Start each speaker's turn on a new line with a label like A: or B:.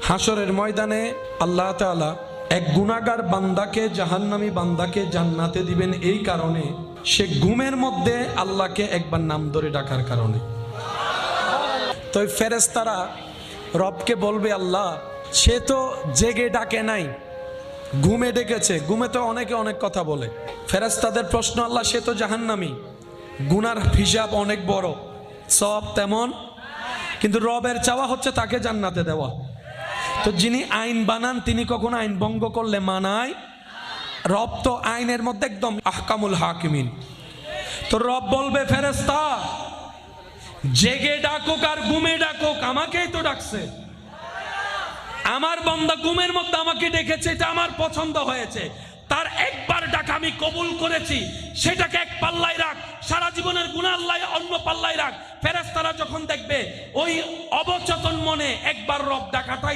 A: হাসরের ময়দানে আল্লাহ তাআলা এক গুনাহগার বান্দাকে জাহান্নামী বান্দাকে জান্নাতে দিবেন এই কারণে সে ঘুমের মধ্যে আল্লাহকে একবার নাম ধরে ডাকার কারণে। তো ফেরেশতারা রবকে বলবে, আল্লাহ সে তো জেগে ডাকে নাই, ঘুমে ডেকেছে। ঘুমে তো অনেকে অনেক কথা বলে। ফেরেশতাদের প্রশ্ন, আল্লাহ সে তো জাহান্নামী, গুনার হিসাব অনেক বড়, সব তেমন, কিন্তু রবের চাওয়া হচ্ছে তাকে জান্নাতে দেওয়া। তো যিনি আইন বানান তিনি কখনো আইন ভঙ্গ করলে মানায়? রব তো আইনের মধ্যে একদম আহকামুল হাকিমিন। তো রব বলবে, ফেরেশতা জেগে ডাকুক আর ঘুমে ডাকুক আমাকেই তো ডাকছে, আমার বান্দা ঘুমের মধ্যে আমাকে ডেকেছে, এটা আমার পছন্দ হয়েছে, তার একবার ডাক আমি কবুল করেছি, সেটাকে এক পাল্লায় রাখ, সারা জীবনের গুনাহ আল্লাহ অন্য পাল্লায় রাখ। ফেরেশতারা যখন দেখবে ওই অবচেতন মনে একবার রব ডাকাটাই